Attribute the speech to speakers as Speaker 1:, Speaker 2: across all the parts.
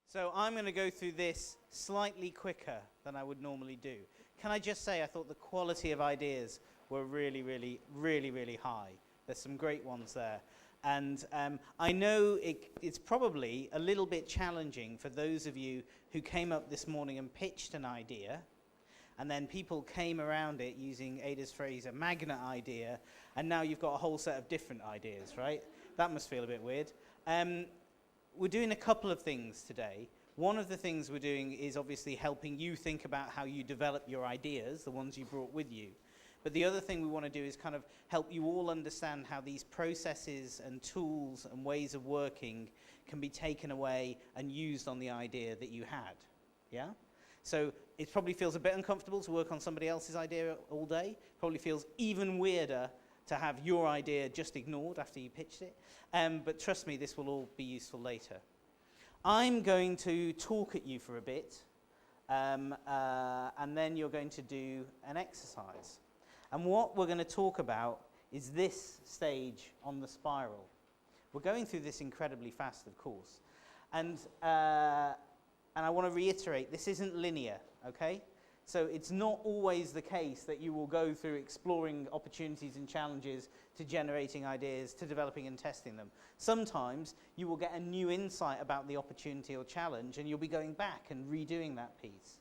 Speaker 1: So I'm going to go through this slightly quicker than I would normally do. Can I just say I thought the quality of ideas were really, really, really, really high. There's some great ones there. And I know it's probably a little bit challenging for those of you who came up this morning and pitched an idea, and then people came around it using Ada's phrase, a magnet idea, and now you've got a whole set of different ideas, right? That must feel a bit weird. We're doing a couple of things today. One of the things we're doing is obviously helping you think about how you develop your ideas, the ones you brought with you. But the other thing we want to do is kind of help you all understand how these processes and tools and ways of working can be taken away and used on the idea that you had. Yeah? So it probably feels a bit uncomfortable to work on somebody else's idea all day. Probably feels even weirder to have your idea just ignored after you pitched it. But trust me, this will all be useful later. I'm going to talk at you for a bit, and then you're going to do an exercise. And what we're going to talk about is this stage on the spiral. We're going through this incredibly fast, of course. And I want to reiterate, this isn't linear, okay? So it's not always the case that you will go through exploring opportunities and challenges to generating ideas, to developing and testing them. Sometimes you will get a new insight about the opportunity or challenge, and you'll be going back and redoing that piece.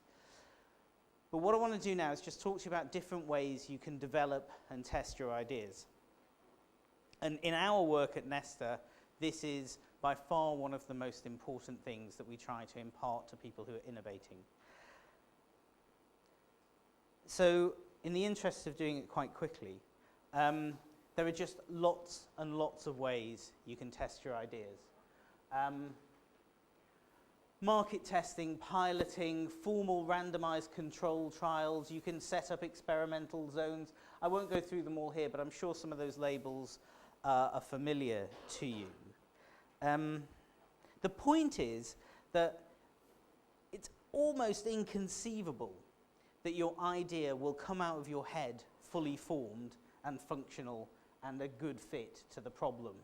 Speaker 1: But what I want to do now is just talk to you about different ways you can develop and test your ideas. And in our work at Nesta, this is by far one of the most important things that we try to impart to people who are innovating. So, in the interest of doing it quite quickly, there are just lots and lots of ways you can test your ideas. Market testing, piloting, formal randomized control trials, you can set up experimental zones. I won't go through them all here, but I'm sure some of those labels are familiar to you. The point is that it's almost inconceivable that your idea will come out of your head fully formed and functional and a good fit to the problem.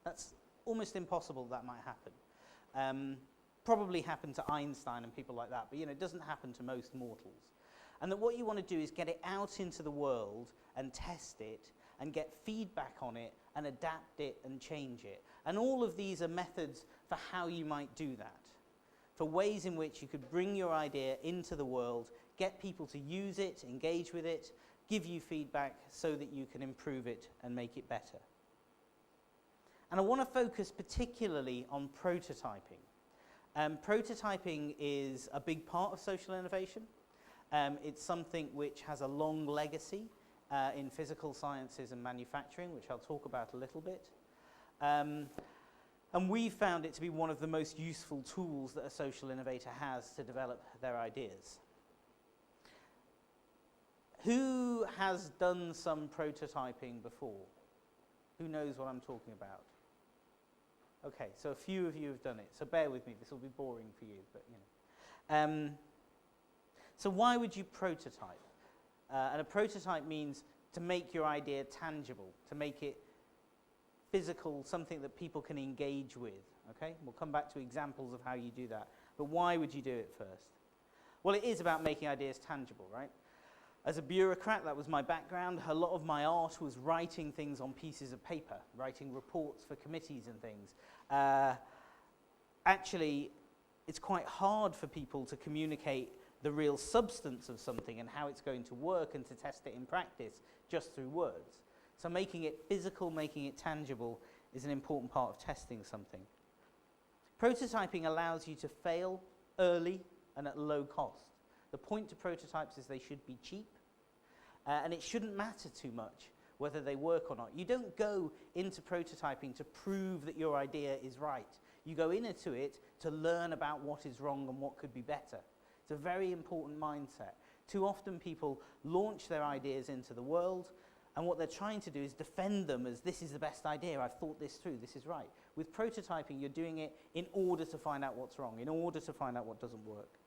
Speaker 1: That's almost impossible that might happen. Probably happened to Einstein and people like that, but it doesn't happen to most mortals. And that what you want to do is get it out into the world and test it and get feedback on it and adapt it and change it. And all of these are methods for how you might do that, for ways in which you could bring your idea into the world, get people to use it, engage with it, give you feedback so that you can improve it and make it better. And I want to focus particularly on prototyping. Prototyping is a big part of social innovation. It's something which has a long legacy in physical sciences and manufacturing, which I'll talk about a little bit. And we found it to be one of the most useful tools that a social innovator has to develop their ideas. Who has done some prototyping before? Who knows what I'm talking about? Okay, so a few of you have done it, so bear with me, this will be boring for you, but So why would you prototype? And a prototype means to make your idea tangible, to make it physical, something that people can engage with, okay? We'll come back to examples of how you do that. But why would you do it first? Well, it is about making ideas tangible, right? As a bureaucrat, that was my background. A lot of my art was writing things on pieces of paper, writing reports for committees and things. Actually, it's quite hard for people to communicate the real substance of something and how it's going to work and to test it in practice just through words. So making it physical, making it tangible is an important part of testing something. Prototyping allows you to fail early and at low cost. The point to prototypes is they should be cheap, and it shouldn't matter too much whether they work or not. You don't go into prototyping to prove that your idea is right. You go into it to learn about what is wrong and what could be better. It's a very important mindset. Too often people launch their ideas into the world, and what they're trying to do is defend them as this is the best idea, I've thought this through, this is right. With prototyping, you're doing it in order to find out what's wrong, in order to find out what doesn't work.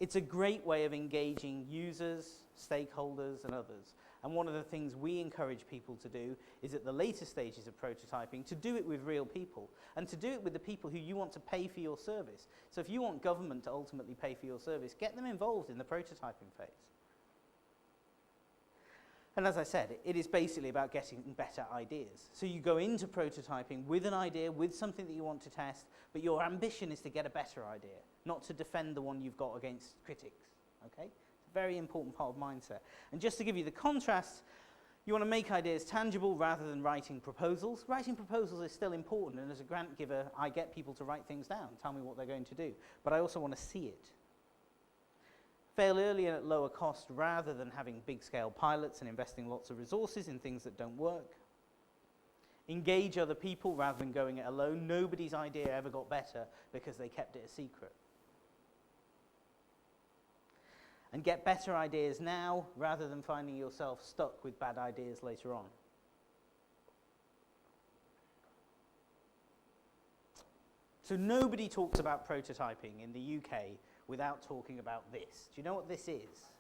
Speaker 1: It's a great way of engaging users, stakeholders, and others. And one of the things we encourage people to do is at the later stages of prototyping to do it with real people and to do it with the people who you want to pay for your service. So if you want government to ultimately pay for your service, get them involved in the prototyping phase. And as I said, it is basically about getting better ideas. So you go into prototyping with an idea, with something that you want to test, but your ambition is to get a better idea, not to defend the one you've got against critics, okay? It's a very important part of mindset. And just to give you the contrast, you want to make ideas tangible rather than writing proposals. Writing proposals is still important, and as a grant giver, I get people to write things down, tell me what they're going to do, but I also want to see it. Fail early and at lower cost rather than having big-scale pilots and investing lots of resources in things that don't work. Engage other people rather than going it alone. Nobody's idea ever got better because they kept it a secret. And get better ideas now rather than finding yourself stuck with bad ideas later on. So nobody talks about prototyping in the UK without talking about this. Do you know what this is?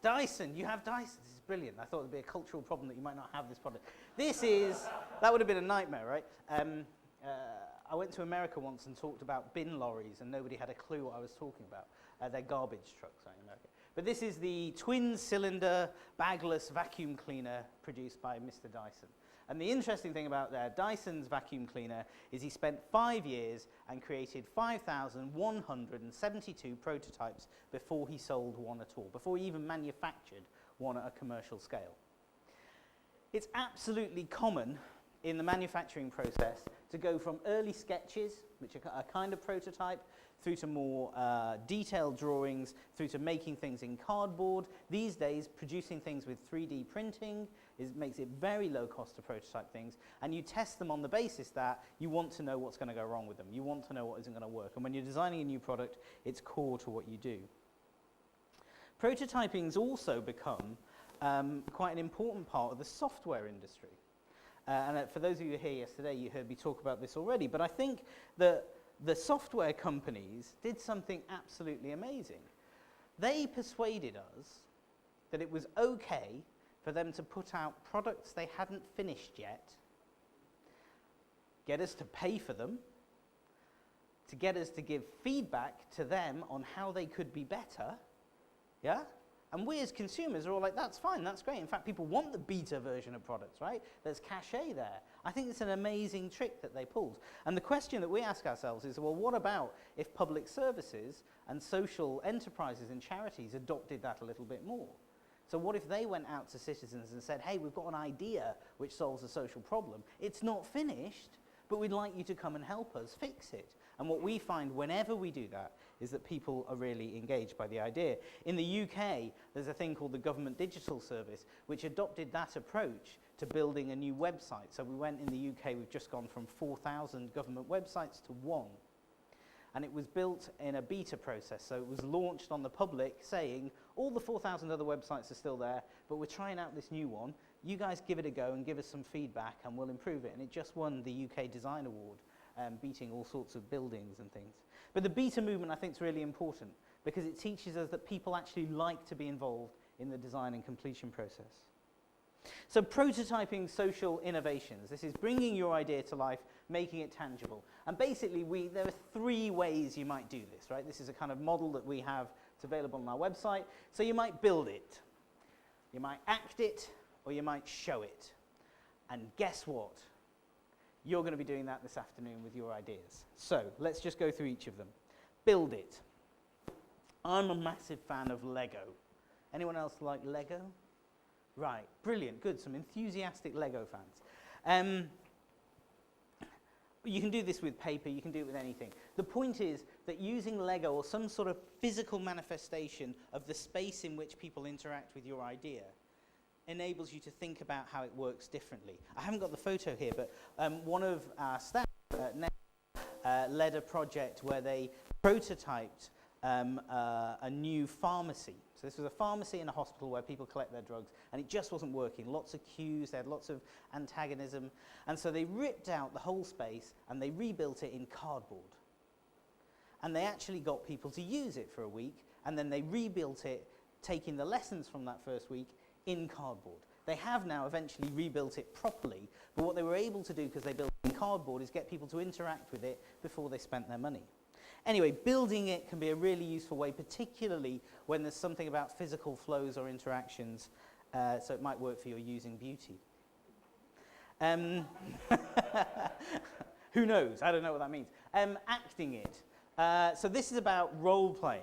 Speaker 1: Dyson. You have Dyson. This is brilliant. I thought it would be a cultural problem that you might not have this product. This is, that would have been a nightmare, right? I went to America once and talked about bin lorries, and nobody had a clue what I was talking about. They're garbage trucks in America. But this is the twin-cylinder, bagless vacuum cleaner produced by Mr. Dyson. And the interesting thing about Dyson's vacuum cleaner is he spent 5 years and created 5,172 prototypes before he sold one at all, before he even manufactured one at a commercial scale. It's absolutely common in the manufacturing process to go from early sketches, which are a kind of prototype, through to more detailed drawings, through to making things in cardboard. These days, producing things with 3D printing makes it very low cost to prototype things, and you test them on the basis that you want to know what's going to go wrong with them. You want to know what isn't going to work. And when you're designing a new product, it's core to what you do. Prototyping's also become quite an important part of the software industry. And for those of you who were here yesterday, you heard me talk about this already, but I think that the software companies did something absolutely amazing. They persuaded us that it was okay for them to put out products they hadn't finished yet, get us to pay for them, to get us to give feedback to them on how they could be better, yeah? And we as consumers are all like, that's fine, that's great. In fact, people want the beta version of products, right? There's cachet there. I think it's an amazing trick that they pulled. And the question that we ask ourselves is, well, what about if public services and social enterprises and charities adopted that a little bit more? So what if they went out to citizens and said, hey, we've got an idea which solves a social problem. It's not finished, but we'd like you to come and help us fix it. And what we find whenever we do that is that people are really engaged by the idea. In the UK, there's a thing called the Government Digital Service, which adopted that approach to building a new website. So we went in the UK, we've just gone from 4,000 government websites to 1. And it was built in a beta process. So it was launched on the public saying, all the 4,000 other websites are still there, but we're trying out this new one. You guys give it a go and give us some feedback and we'll improve it. And it just won the UK Design Award, beating all sorts of buildings and things. But the beta movement, I think, is really important because it teaches us that people actually like to be involved in the design and completion process. So prototyping social innovations. This is bringing your idea to life, making it tangible. And basically, there are 3 ways you might do this, right? This is a kind of model that we have. It's available on our website. So you might build it, you might act it, or you might show it. And guess what? You're going to be doing that this afternoon with your ideas. So let's just go through each of them. Build it. I'm a massive fan of Lego. Anyone else like Lego? Right, brilliant, good, some enthusiastic Lego fans. You can do this with paper, you can do it with anything. The point is that using Lego or some sort of physical manifestation of the space in which people interact with your idea enables you to think about how it works differently. I haven't got the photo here, but one of our staff at Nesta led a project where they prototyped a new pharmacy. So this was a pharmacy in a hospital where people collect their drugs, and it just wasn't working. Lots of queues, they had lots of antagonism, and so they ripped out the whole space and they rebuilt it in cardboard. And they actually got people to use it for a week, and then they rebuilt it, taking the lessons from that first week in cardboard. They have now eventually rebuilt it properly, but what they were able to do, because they built it in cardboard, is get people to interact with it before they spent their money. Anyway, building it can be a really useful way, particularly when there's something about physical flows or interactions, so it might work for your using beauty. Who knows? I don't know what that means. Acting it. So this is about role-playing.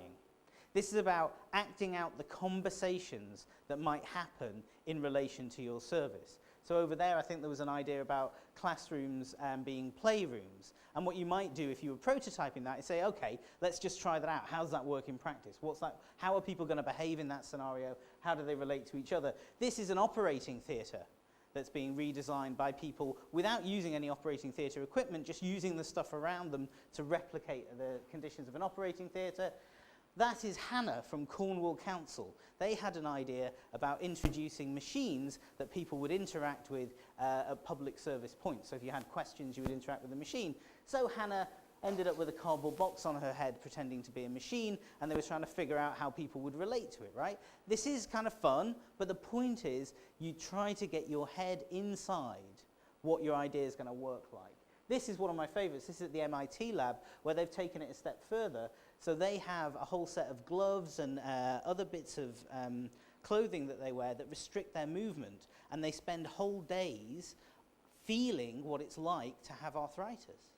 Speaker 1: This is about acting out the conversations that might happen in relation to your service. So over there, I think there was an idea about classrooms being playrooms. And what you might do if you were prototyping that is say, okay, let's just try that out. How does that work in practice? How are people going to behave in that scenario? How do they relate to each other? This is an operating theatre that's being redesigned by people without using any operating theatre equipment, just using the stuff around them to replicate the conditions of an operating theatre. That is Hannah from Cornwall Council. They had an idea about introducing machines that people would interact with at public service points. So if you had questions, you would interact with the machine. So Hannah ended up with a cardboard box on her head pretending to be a machine, and they were trying to figure out how people would relate to it, right? This is kind of fun, but the point is you try to get your head inside what your idea is going to work like. This is one of my favorites. This is at the MIT lab, where they've taken it a step further. So they have a whole set of gloves and other bits of clothing that they wear that restrict their movement, and they spend whole days feeling what it's like to have arthritis.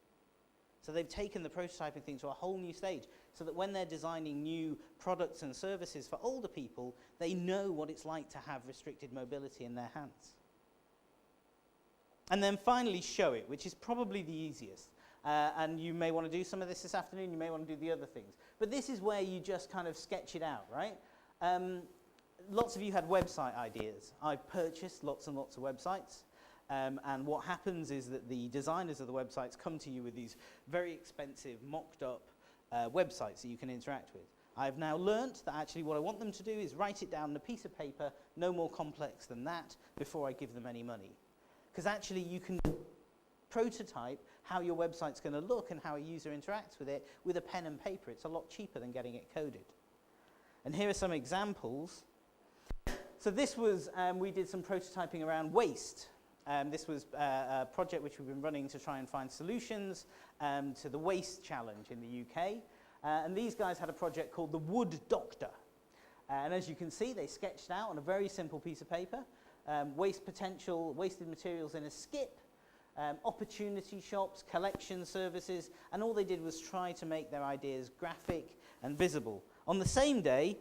Speaker 1: So they've taken the prototyping thing to a whole new stage, so that when they're designing new products and services for older people, they know what it's like to have restricted mobility in their hands. And then finally, show it, which is probably the easiest. And you may want to do some of this afternoon, you may want to do the other things. But this is where you just kind of sketch it out, right? Lots of you had website ideas. I've purchased lots and lots of websites. And what happens is that the designers of the websites come to you with these very expensive, mocked-up websites that you can interact with. I've now learnt that actually what I want them to do is write it down on a piece of paper, no more complex than that, before I give them any money. Because actually you can prototype how your website's going to look and how a user interacts with it with a pen and paper. It's a lot cheaper than getting it coded. And here are some examples. So this was, we did some prototyping around waste. This was a project which we've been running to try and find solutions to the waste challenge in the UK. And these guys had a project called the Wood Doctor. And as you can see, they sketched out on a very simple piece of paper waste potential, wasted materials in a skip, opportunity shops, collection services, and all they did was try to make their ideas graphic and visible. On the same day,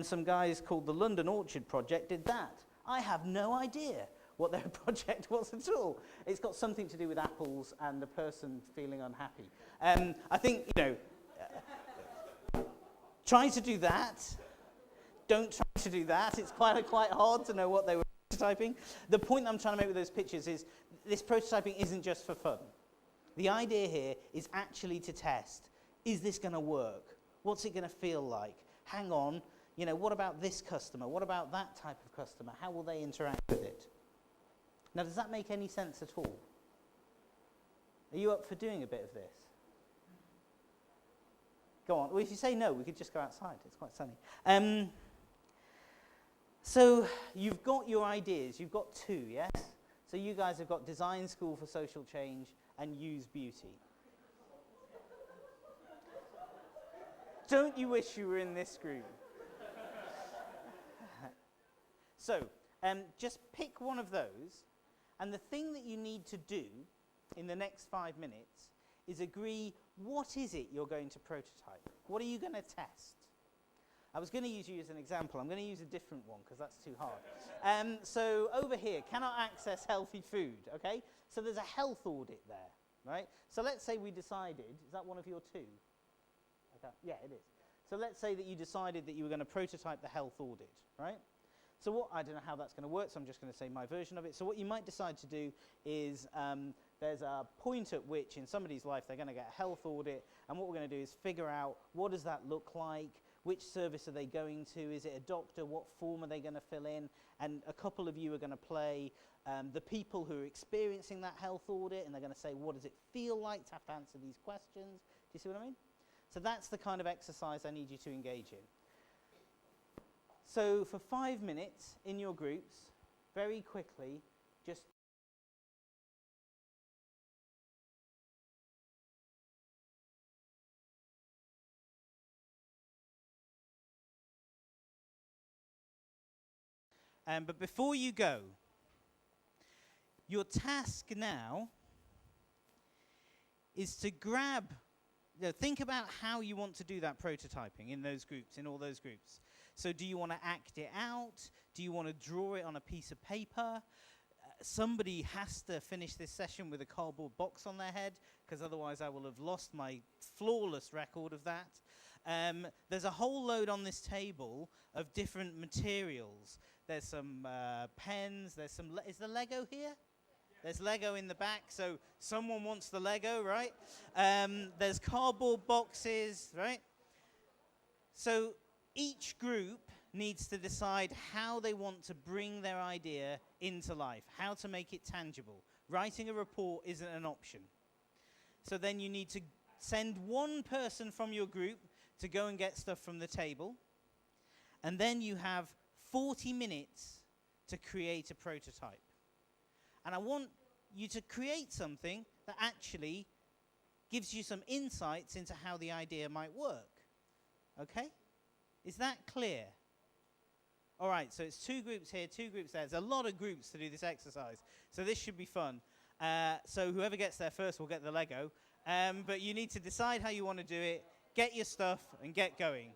Speaker 1: some guys called the London Orchard Project did that. I have no idea what their project was at all. It's got something to do with apples and the person feeling unhappy. I think, try to do that. Don't try to do that. It's quite hard to know what they were prototyping. The point I'm trying to make with those pictures is this prototyping isn't just for fun. The idea here is actually to test, is this going to work? What's it going to feel like? Hang on, what about this customer? What about that type of customer? How will they interact with it? Now, does that make any sense at all? Are you up for doing a bit of this? Go on. Well, if you say no, we could just go outside. It's quite sunny. So you've got your ideas. You've got two, yes? So you guys have got Design School for Social Change and Use Beauty. Don't you wish you were in this group? So just pick one of those, and the thing that you need to do in the next 5 minutes is agree what is it you're going to prototype. What are you going to test? I was going to use you as an example. I'm going to use a different one because that's too hard. So over here, cannot access healthy food, okay? So there's a health audit there, right? So let's say we decided, is that one of your two? Okay. Yeah, it is. So let's say that you decided that you were going to prototype the health audit, right? So I don't know how that's going to work, so I'm just going to say my version of it. So what you might decide to do is there's a point at which in somebody's life they're going to get a health audit, and what we're going to do is figure out what does that look like, which service are they going to, is it a doctor, what form are they going to fill in, and a couple of you are going to play the people who are experiencing that health audit, and they're going to say, what does it feel like to have to answer these questions? Do you see what I mean? So that's the kind of exercise I need you to engage in. So for 5 minutes in your groups, very quickly, just but before you go, your task now is to grab, think about how you want to do that prototyping in those groups, in all those groups. So do you want to act it out? Do you want to draw it on a piece of paper? Somebody has to finish this session with a cardboard box on their head, because otherwise I will have lost my flawless record of that. There's a whole load on this table of different materials. There's some pens, there's some, is the Lego here? There's Lego in the back, so someone wants the Lego, right? There's cardboard boxes, right? So each group needs to decide how they want to bring their idea into life, how to make it tangible. Writing a report isn't an option. So then you need to send one person from your group to go and get stuff from the table. And then you have 40 minutes to create a prototype. And I want you to create something that actually gives you some insights into how the idea might work. Okay? Is that clear? All right, so it's 2 groups here, 2 groups there. There's a lot of groups to do this exercise, so this should be fun. So whoever gets there first will get the Lego. But you need to decide how you want to do it, get your stuff, and get going.